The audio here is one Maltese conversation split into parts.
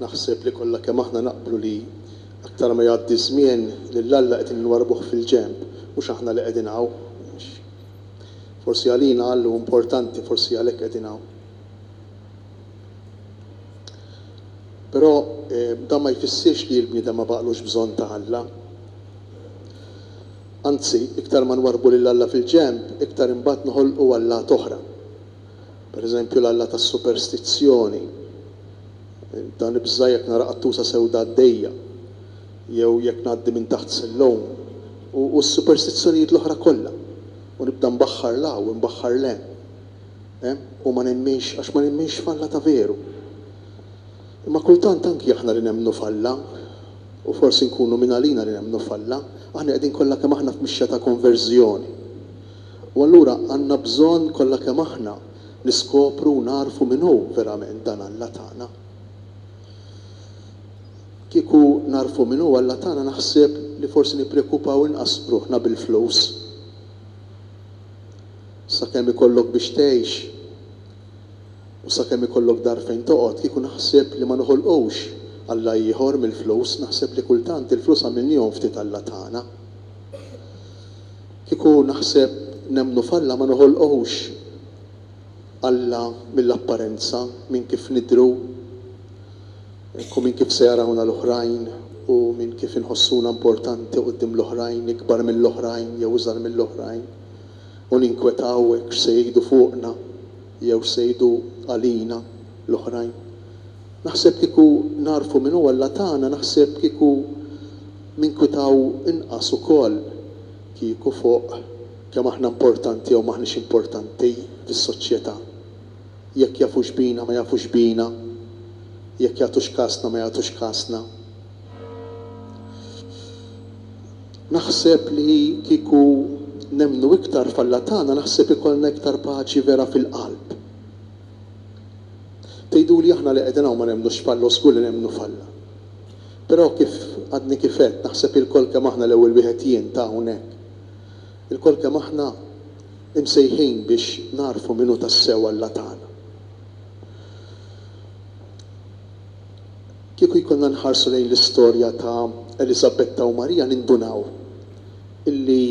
naħseb li kollha kemm aħna naqblu li aktar ma jgħaddi żmien li l-Alla qegħdin nwarbuh fil-ġenb mhux aħna li qegħdin hawn. Forsi għalina għallu importanti, forsi għalhekk qegħdin hawn. Però dan ma jfissirx li l-bniedem ma baqlux bżonn ta' Alla. Anzi, iktar ma nwarbu lill-Alla fil-ġenb, iktar imbagħad noħolqu Allat oħra. Pereżempju l-Alla tas-superstizzjoni. Dan ibża jekk nara qattusa sewda għaddejja, jew jekk ngħaddi minn taħt sellowm, u s-superstizzjonijiet l-oħra kollha. U nibda mbaħħar la u mbaħħar le. U ma nemminx għax ma nemminx f'Alla ta' veru. Imma kultant anki aħna li nemmnu f'Alla, u forsi nkunu minn għalina li nemmnu f'Alla, aħna qegħdin kollha kemm aħna f'mixja ta' konverżjoni. U allura għandna bżonn kollha kemm aħna niskopru u narfu min hu verament dan Alla tagħna. Kieku narfu min hu Alla tagħna naħseb li forsi nipprekupaw inqas ruħna bil-flus. Sakemm ikollok biex tgħix u sakemm ikollok dar fejn toqgħod, kieku naħseb li ma noħolqux Alla ieħor mill-flus, naħseb li kultant il-flus għamilnihom ftit Alla tagħna. Kieku naħseb nemmnu f'Alla ma noħolqux Alla mill-apparenza, minn kif nidru, minn kif se jarawna l-oħrajn u minn kif inħossuna importanti quddiem l-oħrajn, ikbar mill-oħrajn jew iżgħar mill-oħrajn, u ninkwetaw hekk se jgħidu fuqna jew se jgħidu għalina l-oħrajn. Naħseb kieku narfu min huwa Alla tagħna, naħseb kieku ninkwetaw inqas ukoll kieku fuq kemm aħna importanti jew maħniex importanti fis-soċjetà. Jekk jafux bina ma jafux bina, jekk jagħtux kasna ma jagħtux kasna. Naħseb li kieku nemmnu iktar f'Alla tagħna, naħseb ikollna iktar paċi vera fil-qalb. Tgħidu li aħna li qegħdin hawn ma nemmnux f'Alla, żgur li nemmnu f'Alla. Però kif għadni kif qed, naħseb il-kol kemm aħna l-ewwel wieħed jien ta' hawnhekk. Il-kol kemm aħna imsejħin biex narfu min hu tassew Alla tagħna. Kieku jkollna nħarsu lejn l-istorja ta' Elisabetta u Marija nindunaw illi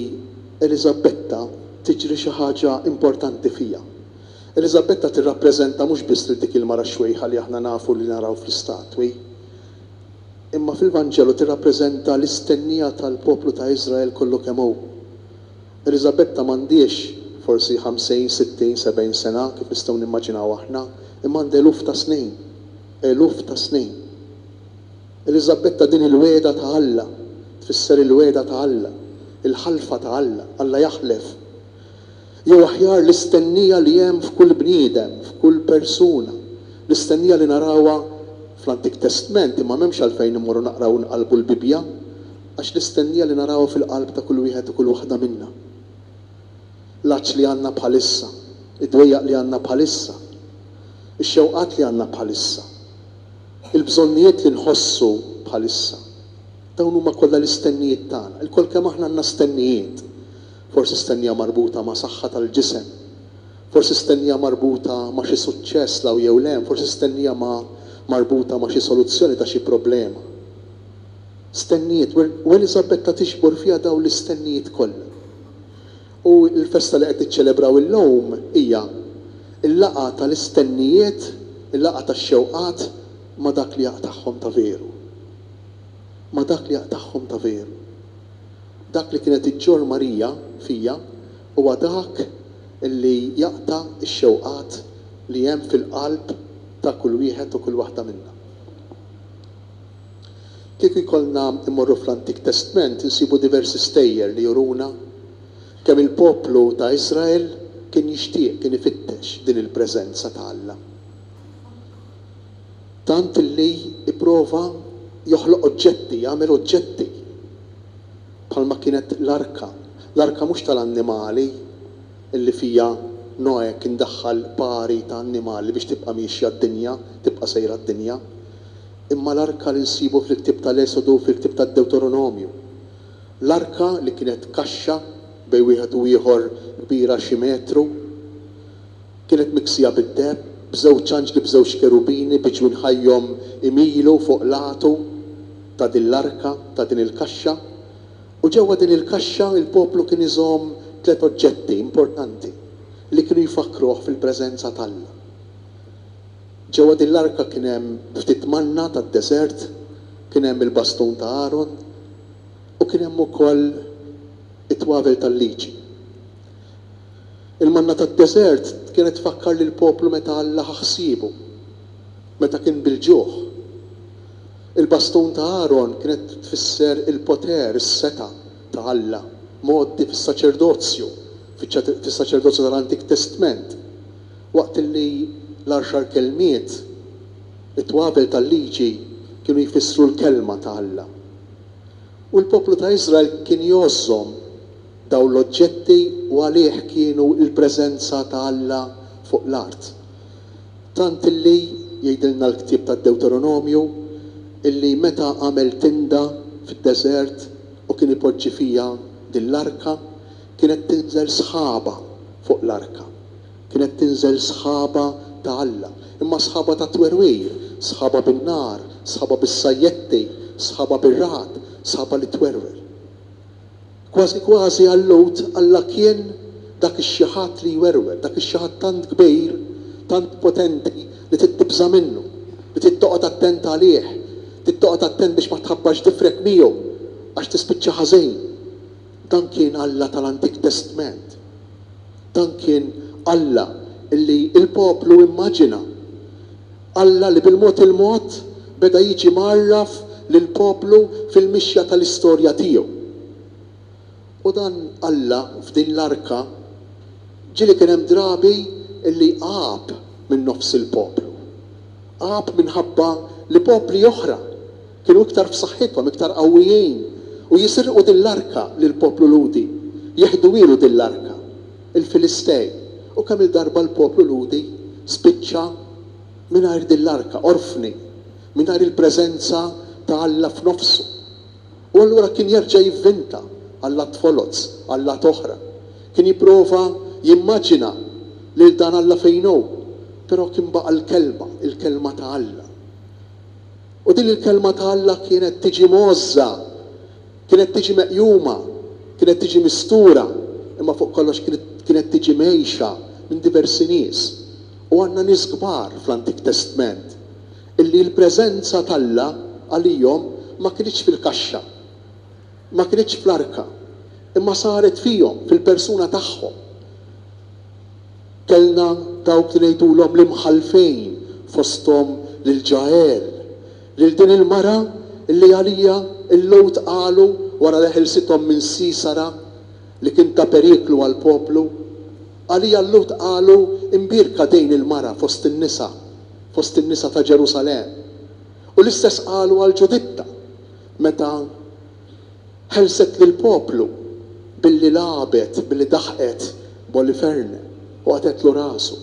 Elisabetta tiġri xi ħaġa importanti fija. Elisabetta tirrappreżenta mhux biss li dik il-mara xwejħa li aħna nafu li naraw fl-istatwi, imma fil-Vanġelu tirrappreżenta l-istennija tal-poplu ta' Iżrael kollu kemm hu. Elisabetta m'għandix forsi 50, 60, 70 sena kif nistgħu nimmaġinaw aħna, imma għandha eluf ta' snin, eluf ta' snin. Elisabetta din il-weda ta' Alla, tfisser il-weda ta' Alla, il-ħalfa ta' Alla, Alla jaħlef. Jew aħjar l-istennija li hemm f'kull bniedem, f'kull persuna, l-istennija li narawha fl-Antik Testament, imma m'hemmx għalfejn immorru naqraw nqalbu l-Bibja, għax l-istennija li narawha fil-qalb ta' kull wieħed u kull waħda minnha. L-għaġġ li għandna bħalissa, id-dwejjaq li għandna bħalissa, ix-xewqat li għandna bħalissa, il-bżonnijiet li nħossu bħalissa. Dawn huma kollha l-istennijiet tagħna. Il-kol kemm aħna għandna stennijiet. Forsi stennija marbuta ma' saħħa tal-ġisem, forsi stennija marbuta ma' xi suċċess law jew le, forsi stennija marbuta ma' xi soluzzjoni ta' xi problema. Stennijiet, u Elisabetta tixbor fiha dawn l-istennijiet kollha. U l-festa li qed tiċċelebraw illum hija il-laqgħa tal-istennijiet, il-laqgħa tax-xewqat ma' dak li jaqtagħhom ta' veru. Ma' dak li jaqtagħhom ta' veru. Dak li kienet iġġor Marija fija huwa dak li jaqta' x-xewqat li hemm fil-qalb ta' kull wieħed u kull waħda minnha. Kieku jkollna immorru fl-Antik Testament insibu diversi stejjer li juruna kemm il-poplu ta' Iżrael kien jixtieq, kien ifittex din il-preżenza ta' Alla. Tant li ipprova joħloq oġġetti, jagħmel oġġetti. Bħalma kienet l-arka. L-arka mhux tal-annimali illi fija Noe kien daħħal pari ta' annimali biex tibqa' mixja d-dinja, tibqa' sejra d-dinja. Imma l-arka li nsibu fil-ktieb tal-Esodu, fil-ktieb tad-Deuteronomju. L-arka li kienet kaxxa bejn wieħed u ieħor kbira xi metru, kienet miksija bid-deheb, b'żewġ anġli b'żewġ kerubini biġu nħajjhom imilu fuq latu ta' din l-arka, ta' din il-kaxxa. U ġewwa din il-kaxxa il-poplu kien iżomm 3 oġġetti importanti li kienu jfakruh fil-preżenza tal-Alla. Ġewwa din l-arka kien hemm ftit manna tad-deżert, kien hemm il-bastun ta' Aaron u kien hemm ukoll it-twabel tal-liġi. Il-manna tad-deżert kienet tfakkar lil poplu meta Alla ħaħsibu, meta kien bil-ġuħ. Il-bastun ta' Aaron kienet tfisser il-poter, is-seta ta' Alla, modi fis-saċerdozzju, fis-saċerdozzju tal-Antik Testament. Waqt li l-10 kelmiet, it-twabel tal-liġi kienu jfissru l-kelma ta' Alla. U l-poplu ta' Iżrael kien jożżomm daw l-oġġetti u għalih kienu il-preżenza ta' Alla fuq l-art. Tant illi jgħidilna l-ktieb tad-Deuteronomju illi meta għamel tinda fid-deżert u kien ipoġġi fija din l-arka, kienet tinżel sħaba fuq l-arka. Kienet tinżel sħaba ta' Alla, imma sħaba ta' twerwir, sħaba bin-nar, sħaba bis-sajjetti, sħaba bir-rad, sħaba li twerwer. Kważi għall-Lut Alla kien dak ix-xi li jwerwer, dak ix-xi tant kbir, tant potenti li tittibża minnu, li tittoqgħod attent għalih, tittoqgħod attent biex ma tħabbax difrek miegħu għax tispiċċa ħażin. Dan kien Alla tal-Antik Testament. Dan kien Alla illi il-poplu immaġina. Alla li bil-mod il-mod beda jiġi marraf lill-poplu fil-mixja tal-istorja tiegħu. U dan Alla f'din l-arka ġieli kien hemm drabi illi qab minn nofs il-poplu. Qab minħabba li popli oħra kienu iktar f'saħħithom, iktar qawwijin u jisirqu din l-arka lill-poplu Ludi, jeħdu ilu din l-arka, il-Filistej. U kemm il-darba l-poplu Ludi spiċċa mingħajr din l-arka, orfni, mingħajr il-preżenza ta' Alla f'nofsu. U allura kien jerġa' jivvinta Alla tfolozz, Alla toħra. Kien jipprova jimmaġina lil dan Alla fejn hu, però kien baqa' il-kelma ta' Alla. U din il-kelma ta' Alla kienet tiġi możża, kienet tiġi meqjuma, kienet tiġi mistura, imma fuq kollox kienet tiġi mgħejxa minn diversi nies. U għandna nies kbar fl-Antik Testament illi l-preżenza tal-Alla għalihom ma kienx fil-kaxxa, ma kienx fl-arka, imma saret fihom, fil-persuna tagħhom. Kellna dawk li ngħidulhom l-imħalfejn fosthom lil Ġael, lil din il-mara illi għalija il-Lut qalu wara li ħelsithom minn Sisara li kien ta' periklu għall-poplu, għalija l-Lut qalu imbirka dejn il-mara fost in-nisa ta' Ġerusalemm. U l-istess qalu għal Ġuditta meta ħelset lill-poplu billi labet, billi daħqet b'Oliferne u għatetlu rasu.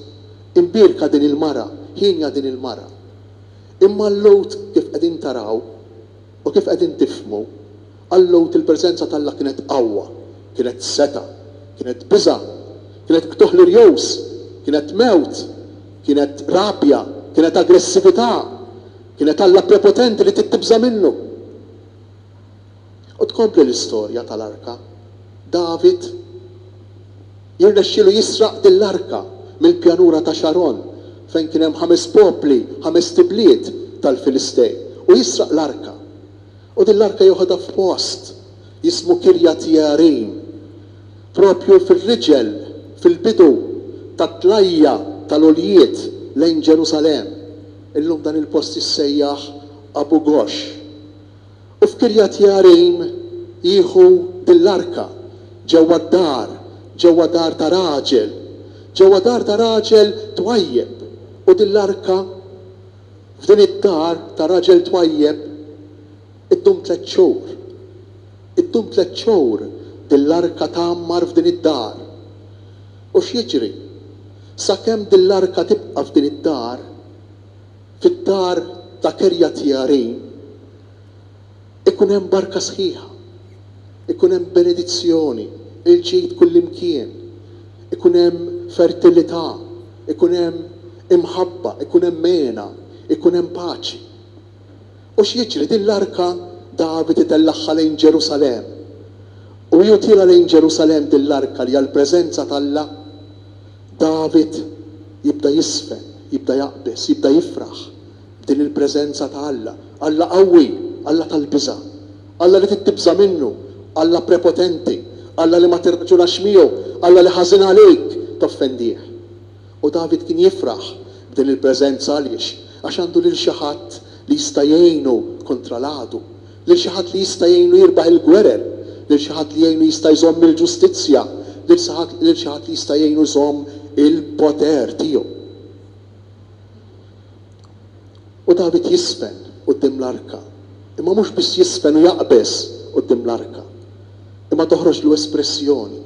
Imbirka din il-mara, ħinja din il-mara. Imma l-Lut kif qegħdin taraw u kif qegħdin tifhmu, għall-Lut il-preżenza tal-Alla kienet qawwa, kienet seta, kienet biża', kienet qtuħ l-irjus, kienet mewt, kienet rabja, kienet aggressività, kienet Alla prepotenti li tittibża minnu. U tkompli l-istorja tal-arka. David jirnexxielu jisraq din l-arka mill-pjanura ta' Xaron fejn kien hemm 5 popli, 5 tibliet tal-Filistej u jisraq l-arka. U din l-arka joħodha f'post jismu Kirjat Jearim, propju fir-riġel, fil-bidu tat-tlajja tal-Oljiet lejn Ġerusalemm. Illum dan il-post jissejjaħ Abu Ghosh. U f'Kirjat Jearim jieħu din l-arka ġewwa dar ta' raġel, ġewwa dar ta' raġel twajjeb. U din l-arka f'din id-dar ta' raġel twajjeb iddum 3 xhur. Iddum 3 xhur din l-arka tagħmmar f'din id-dar. U x'jiġri? Sakemm din l-arka tibqa' f'din id-dar, fid-dar ta' Kirjat Jearim, ikun hemm barka sħiħa, ikun hemm benedizzjoni, il-ġid kullimkien, ikun hemm fertilità, ikun hemm imħabba, ikun hemm mena, ikun hemm paċi. U x'jiġri din l-arka David itellaħħa lejn Ġerusalem. U jutila lejn Ġerusalem din l-arka li għall-preżenza tal-Alla, David jibda jisfen, jibda jaqbes, jibda jifraħ din il-preżenza ta' Alla. Alla qawwi, Alla tal-biża', Alla li tittibża minnu, Alla prepotenti, Alla li ma tirraġunax miegħu, Alla li ħażin għalik toffendih. U David kien jifraħ b'din il-preżenza għax għandu lil xi ħadd li jista' jgħinu kontra l-għadu, lil xi ħadd li jista' jgħinu jirbaħ il-gwerer, lil xi ħadd li jgħinu jista' jżomm il-ġustizzja, lil xi ħadd li jista' jgħinu jżomm il-poter tiegħu. U David jisfen quddiem l-arka. Imma mhux biss jisfen u jaqbes quddiem l-arka. Imma toħroġ lu espressjoni.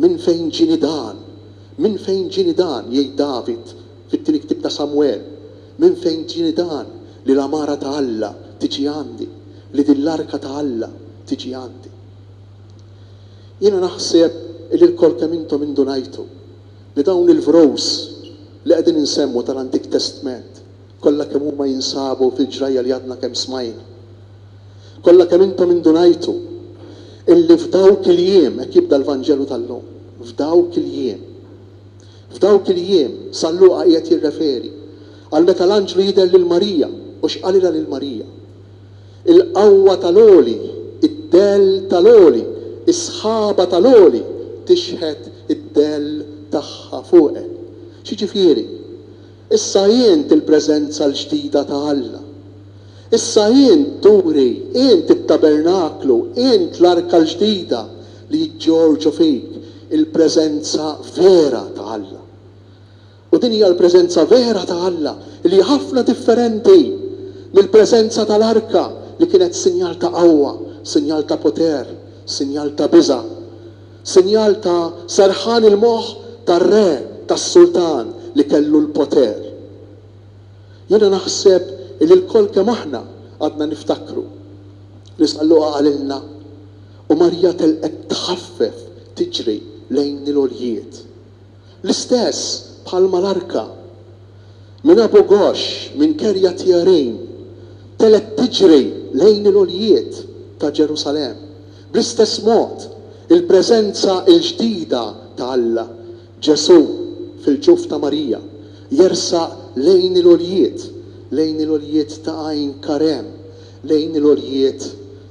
Min fejn ġini dan? Min fejn ġini dan? Jgħid David fit-tieni ktieb ta' Samwel. Min fejn ġini dan li l-amara ta' Alla tiġi għandi, li din l-arka ta' Alla tiġi għandi. Jiena naħseb li l-kol kemm intom indunajtu li dawn il-vrows li qegħdin insemmu tal-Antik Testament kollha kemm huma jinsabu fil-ġrajja li għadna kemm smajna. Kollha kemm intom indunajtu illi f'dawk il-jiem hekk jibda l-Vanġelu tal-lum, f'dawk il-jiem Salluqa qiegħed jirreferi għal meta l-anġlu jidher lil Marija u x'qalilha lil Marija. Il-qawwa tal-għoli, id-del tal-għoli, is-sħaba tal-għoli tixħed id-del tagħha fuqek. X'jiġifieri? Issa jien il-preżenza l-ġdida ta' Alla. Issa jien turi, int it-tabernaklu, int l-arka l-ġdida li jiġġorġu fik il-preżenza vera ta' Alla. U din hija l-preżenza vera ta' Alla li ħafna differenti mill-preżenza tal-arka li kienet sinjal ta' qawwa, sinjal ta' poter, sinjal ta' biża', sinjal ta' serħan il-moħħ tar-re, tas-sultan li kellu l-poter. Jiena naħseb li l-kol kemm aħna għadna niftakru li Salluqa qalilna u Marija telqet tħaffef tiġri lejn il-għoljiet. L-istess bħalma l-arka minn Abu Ghosh, minn Kerjat Jearim, telet tiġri lejn il-għoljiet ta' Ġerusalem. Bl-istess mod il-preżenza l-ġdida ta' Alla, Ġesu fil-ġuf ta' Marija, jersaq lejn il-għoljiet ta' Għajn Karem, lejn il-għoljiet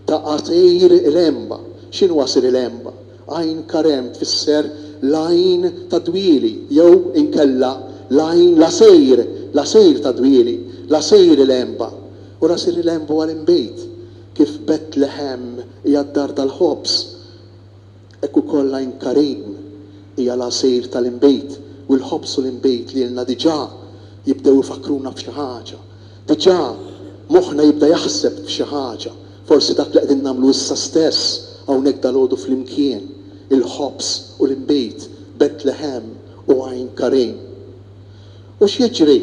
ta' Qasir il-Emba. X'inhu Qasir il-Emba? Għajn Karem tfisser l-għajn ta' dwieli, jew inkella l-għajn l-asejr ta' dwieli, l-asejr il-Emba. U Qasir il-Emba huwa l-imbejt kif Betlehem hija d-dar tal-ħobs. Hekk ukoll Għajn Karem hija l-asejr tal-imbejt u l-ħobs u l-imbejt li lna diġà jibdew ifakruna f'xi ħaġa. Diġà moħħna jibda jaħseb f'xi ħaġa. Forsi dak li qegħdin nagħmlu issa stess hawnhekk dalgħodu flimkien, il-ħobs u l-imbejt, Betlehem u Għajn Karem. U x'jiġri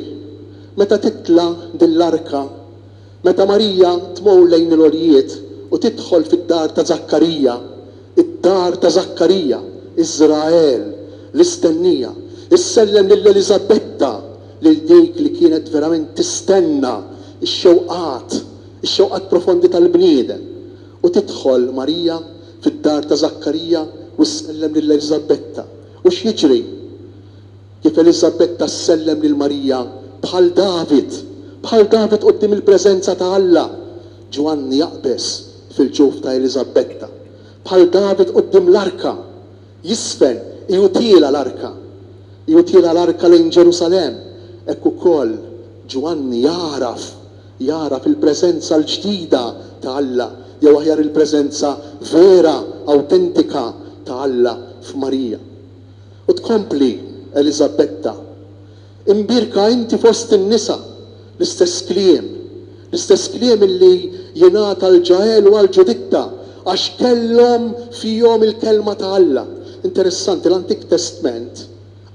meta titla' din l-arka, meta Marija tmur lejn il-għoljiet u tidħol fid-dar ta' Zakkarija, id-dar ta' Zakkarija, Iżrael, l-istennija, issellem lill-Elisabetta lil dik li kienet verament tistenna ix-xewqat profondi tal-bniedem. U tidħol Marija fid-dar ta' Zakkarija u ssellem lill-Elisabetta. U x'jiġri? Kif Elisabetta ssellem lil Marija bħal David qudiem il-preżenza ta' Alla. Ġwanni jaqbes fil-ġuf ta' Elisabetta. Bħal David qudiem l-arka, jisfen, jutiela l-arka lejn Ġerusalem. Hekk ukoll Ġwanni jaraf il-preżenza l-ġdida ta' Alla, jew aħjar il-preżenza vera, awtentika ta' Alla f'Marija. U tkompli Elisabetta, imbirka inti fost in-nisa, l-istess kliem illi jingħata l-ġael u għall-ġuditta għax kellhom fihom il-kelma ta' Alla. Interessanti, l-Antik Testament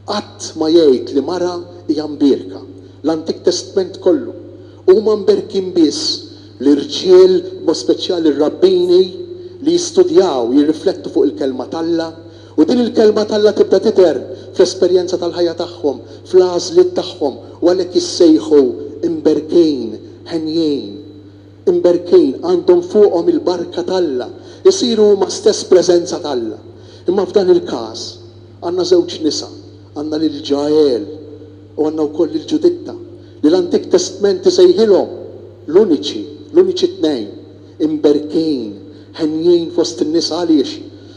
qatt ma jgħid li mara hija mbirka. L-Antik Testament kollu huma mberkin biss l-irġiel, mod speċjali r-rabbini li jistudjaw, jirriflettu fuq il-kelma ta' Alla, u din il-kelma ta' Alla tibda tidher fl-esperjenza tal-ħajja tagħhom, fl-għażliet tagħhom, u għalhekk jissejħu imberkejn, ħenjejn, imberkejn għandhom fuqhom il-barka tal-Alla, isiru huma stess preżenza tal-Alla. Imma f'dan il-każ għandna żewġ nisa, għandna lil Ġael u għandna wkoll lil Ġuditta li l-Antik Testament isejħilhom l-uniċi tnejn, imberkejn, ħenjejn fost in-nisa għaliex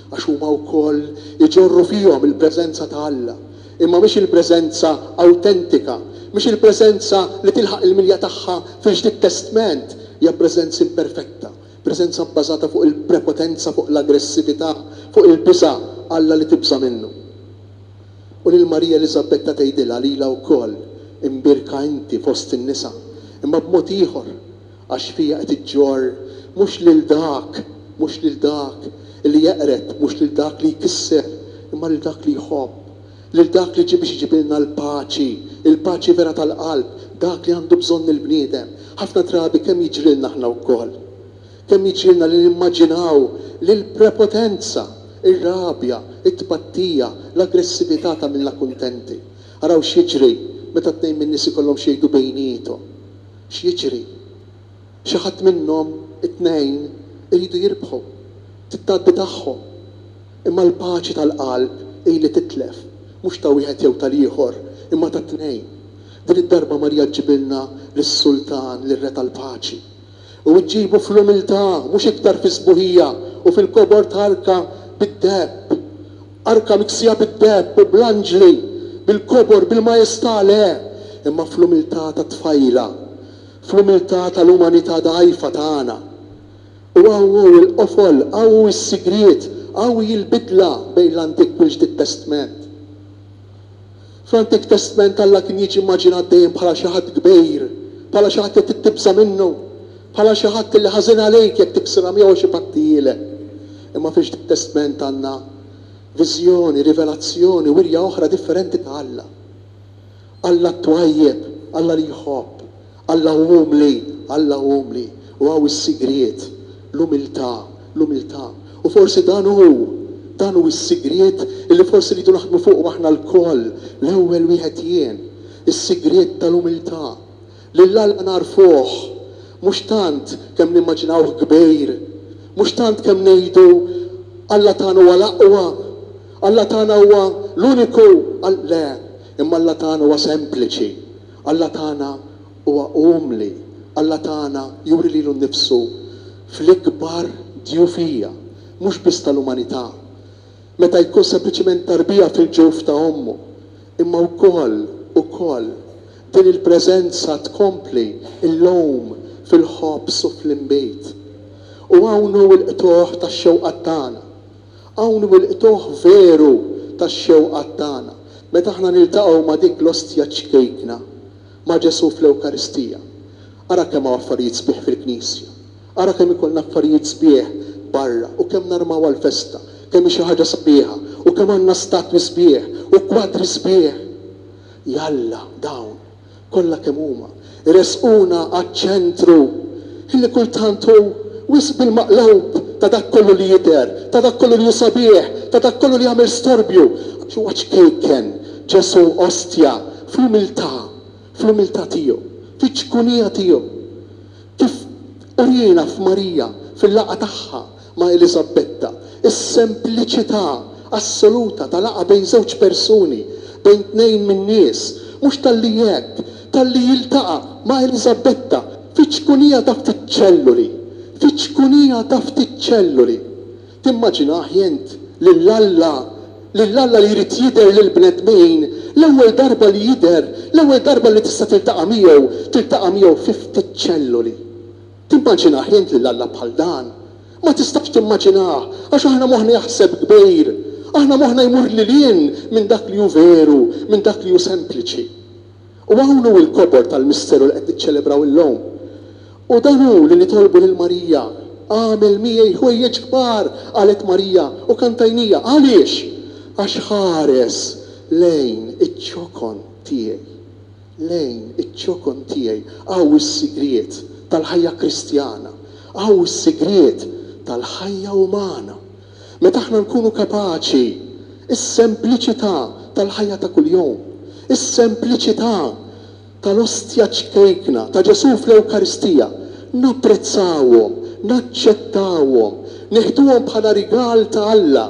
għax huma wkoll iġorru fihom il-preżenza ta' Alla. Imma mhix il-preżenza awtentika, mhix il-preżenza li tilħaq il-milja tagħha fil-Ġdid Testament, hija preżenza imperfetta, preżenza bbażata fuq il-prepotenza, fuq l-aggressività, fuq il-biża' Alla li tibża minnu. U lil Marija Elisabetta tgħidilha lilha wkoll imbirka inti fost in-nisa, imma b'mod ieħor għax fija qed iġġor mhux lil dak li jaqret, mhux lil dak li jkisser, imma lil dak li jħobb, lil dak li biex iġibilna l-paċi, il-paċi vera tal-qalb, dak li għandu bżonn il-bniedem. Ħafna drabi kemm jiġrilna aħna wkoll, kemm jiġrilna li nimmaġinaw l-prepotenza, ir-rabja, it-tpattija, l-aggressività tagħmilna kuntenti. Araw x'jiġri meta tnejn min-nies ikollhom xi jgħidu bejniethom. X'jiġri? Xi ħadd minnhom it-tnejn iridu jirbħu, tittaddi tagħhom. Imma l-paċi tal-qalb li titlef, mhux ta' wieħed jew tal-ieħor, imma ta' tnejn. Din id-darba Marija ġibilna lis-Sultan, lir-Re tal-Paċi. U ġġibu fl-umiltà, mhux iktar fi sbuħija u fil-kobor tal-arka bid-debb. Arka miksija bid-debb u bl-anġli, bil-kobor, bil-majestà le, imma fl-umiltà ta' tfajla, fl-umiltà tal-umanità dgħajfa tagħna. U għawu il-qofol, għawu il-sigriet, għawu il-bidla bejn l-Antik u l-Ġdid Testament. Fl-Antik Testament Alla kien jiġi immaġinat dejjem bħala xi ħadd kbir, bħala xi ħadd li tibża minnu, bħala xi ħadd li ħażin għalejk jekk tiksirha miegħu xi pattijielek. Imma fil-Ġdid Testament għandna viżjoni, rivelazzjoni, wirja oħra differenti ta' Alla. Alla twajjeb, Alla li jħobb, Alla umli, u għaw is-sigriet, l-umiltà. U forsi dan hu is-sigriet illi forsi ridu naħdmu fuq aħna l-koll, l-ewwel wieħed jien, is-sigriet tal-umiltà. Lil Alla narfuh, mhux tant kemm nimmaġinawh kbir, mhux tant kemm ngħidu Alla tagħna huwa l-aqwa, Alla tagħna huwa l-uniku, le, imma Alla tagħna huwa sempliċi, Alla tagħna huwa umli, Alla tagħna juri lilu nnifsu fl-ikbar djufija, mhux biss tal-umanità. Meta jkun sempliċement tarbija fil-ġewf ta' ommu, imma wkoll din il-preżenza tkompli il-lowm fil-ħobs u fl-imbejt. U hawn hu l-qtuħ tax-xewqat tagħna, hawn hu l-qtuħ veru tax-xewqat tagħna. Meta aħna niltaqgħu ma' dik l-ostja ċkejkna ma' Ġesu fl-Ewkaristija. Ara kemm hawn affarijiet sbieħ fil-Knisja, ara kemm ikollna affarijiet sbieħ barra u kemm narmaw għall-festa, kemm xi ħaġa sbieħa u kemm għandna statwi sbieħ u kwadri sbieħ. Jalla dawn kollha kemm huma iresquna għaċ-ċentru illi kultant hu wisq bil-maqlub ta' dak kollu li jidher, ta' dak kollu li hu sabiħ, ta' dak kollu li jagħmel storbju. Xi ċkejken Ġesu ostja fl-umiltà tiegħu, fiċ-ċkunija tiegħu. Kif urina f'Marija fil-laqgħa tagħha ma' Elisabetta, is-sempliċità assoluta ta' laqgħa bejn żewġ persuni, bejn tnejn min-nies, mhux tal-li hekk, tal-li jiltaqa' ma' Elisabetta fiċ-ċkunija ta' ftit ċelluli, fiċ-ċkunija ta' ftit ċelluli. Timmaġina jent lill-Alla li jrid jidher lill-bnedmin l-ewwel darba li jidher, l-ewwel darba li tista' tiltaqa' miegħu fi ftit ċelluli. Timmaġina jent lill-Alla bħal dan. Ma tistax timmaġinah, għax aħna moħħna jaħseb kbir, aħna moħħna jmur lilien minn dak li hu veru, minn dak li hu sempliċi. U hawn hu l-kobor tal-misteru li qed niċċelebraw illum. U dan hu li nitolbu lil Marija, għamel miegħi ħwejjeġ kbar, qalet Marija u kantajnija. Għaliex? Għax ħares lejn iċ-ċokon tiegħi, għaw is-sigriet tal-ħajja Kristjana, għaw is-sigriet tal-ħajja umana. Meta aħna nkunu kapaċi is-sempliċità tal-ħajja ta' kuljum. Is-sempliċità tal-ostja ċkejkna ta' Ġesu fl-Ewkaristija. Napprezzawhom, naċċettawhom, neħduhom bħala rigal ta' Alla.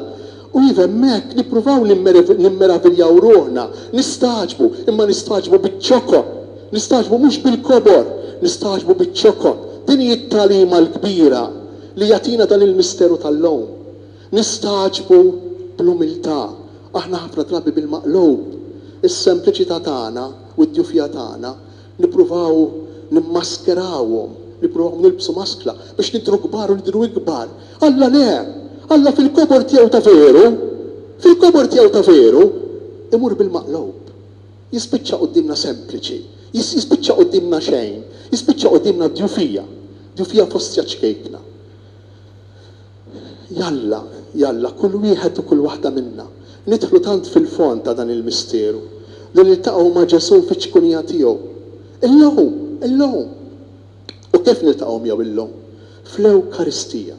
U hemmhekk nippruvaw nimmeraviljaw ruħna, nistaġbu, imma nistaġbu biċ-ċokor, nistaġbu mhux bil-kobor, nistaġbu biċ-ċokor. Din hi t-tagħlima l-kbira li jagħtina dan il-misteru tal-lum. Nistaġbu bl-umiltà, aħna ħafna drabi bil-maqlub, is-sempliċità tagħna u d-djufija tagħna nippruvaw nimmaskerawhom, nippruvaw nilbsu maskla biex nidru kbar u nidru ikbar. Alla le, Alla fil-kobor tiegħu ta' veru, fil-kobor tiegħu ta' veru, imur bil-maqlub. Jispiċċa qudiemna sempliċi, jispiċċa qudiemna xejn, jispiċċa qudiemna djufija fostja ċkejkna. Jalla, kull wieħed u kull waħda minna nidħlu tant fil-fond ta' dan il-misteru li niltaqgħu ma' Ġesu fiċ-ċkunija tiegħu. Illum. U kif niltaqgħu miegħu illum? Fl-Ewkaristija.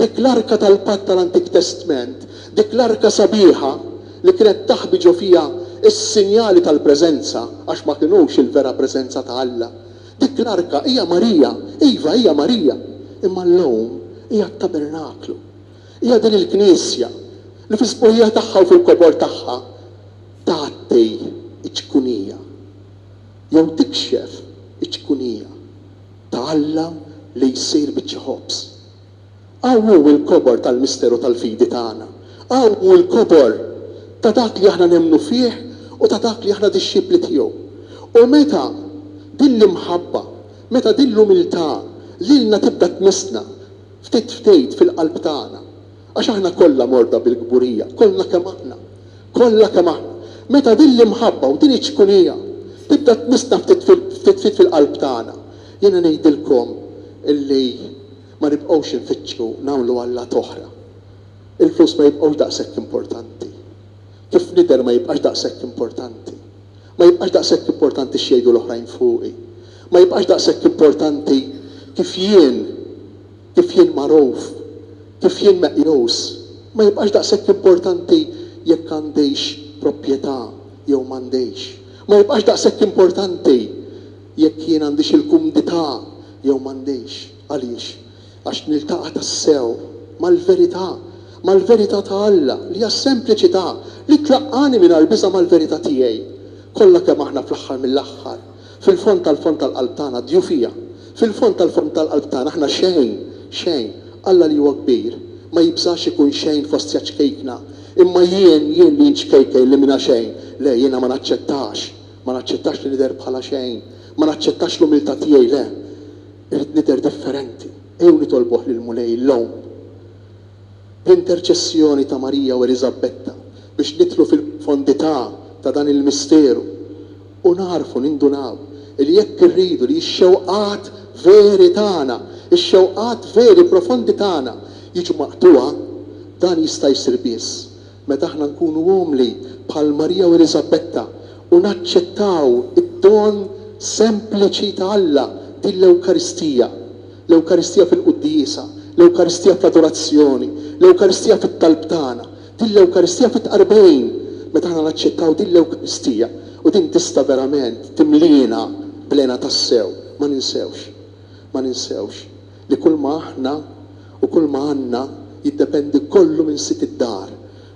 Dik l-arka tal-Patt tal-Antik Testament, dik l-arka sabiħa li kienet taħbiġu fija is-sinjali tal-preżenza għax ma kinux il-vera preżenza ta' Alla. Dik l-arka hija Marija, iva hija Marija, imma llum hija t-tabernaklu. Hija din il-Knisja li fis-sbuħija tagħha u fil-kobor tagħha tagħti iċ-ċkunija jew tikxef iċ-ċkunija ta' Alla li jsir biċ-ħobs. Għawu il-kobor tal-misteru tal-fidi tagħna. Għawu il-kobor ta' dak li aħna nemnu fih u ta' dak li aħna dixxibli tiegħu. U meta din l-imħabba, meta din l-umiltà lilna tibda tmissna ftit fil-qalb tagħna. Għax aħna kollha morda bil-gburija, kollha kemm aħna. Meta din l-imħabba u din iċ-ċkunija tibda tmissna ftit fil-qalb tagħna. Jiena ngħidilkom illi ma nibqgħux infittxu nagħmlu Alla toħra. Il-flus ma jibqgħux daqshekk importanti. Kif nidher ma jibqax daqshekk importanti. Ma jibqax daqshekk importanti x'jgħidu l-oħrajn fuqi. Ma jibqax daqshekk importanti kif jien magħruf, kif jien meqjus. Ma jibqax daqshekk importanti jekk għandix proprjetà jew m'għandix. Ma jibqax daqshekk importanti jekk jien għandix il-kumdità jew m'għandix. Għaliex? Għax niltaqa' tas-sew mal-verità ta' Alla li hija sempliċità li tlaqqani mingħajr biża' mal-verità tiegħi. Kollha kemm aħna fl-aħħar mill-aħħar, fil-fond tal-fond tal-qalb tagħna djufija, fil-fond tal-fond tal-qalb tagħna aħna xejn, Alla li huwa kbir, ma jibżax ikun xejn fost ċkejkna, imma jien li nċkejkej li minna xejn, le jiena ma naċċettax li nidher bħala xejn, ma naċċettax l-umiltà tiegħi le, irid nidher differenti. Ew nitolbuh lil mulej l-lum bl-interċessjoni ta' Marija u Elisabetta biex nidħlu fil-profondità ta' dan il-misteru u narfu nindunaw li jekk irridu li x-xewqat veri tagħna, ix-xewqat veri profondi tagħna jiġu maqtuha, dan jista' jsir biss meta aħna nkunu umli bħal Marija u Elisabetta u naċċettaw id-don sempliċi ta' Alla din l-Ewkaristija. L-Ewkaristija fil-Quddisa, l-Ewkaristija fl-adorazzjoni, l-Ewkaristija fit-talb tagħna, din l-Ewkaristija fit-qarbejn, meta aħna naċċettaw din l-Ewkaristija u din tista' verament timlina plena tas-sew, ma ninsewx li kull ma aħna u kull ma għandna jiddependi kollu minn sit id-dar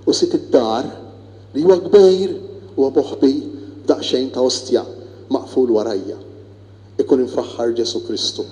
u sit id-dar li huwa kbir huwa boħbi daqsxejn ta' ostja maqful warajja. Ikun infraħħar Ġesu Kristu.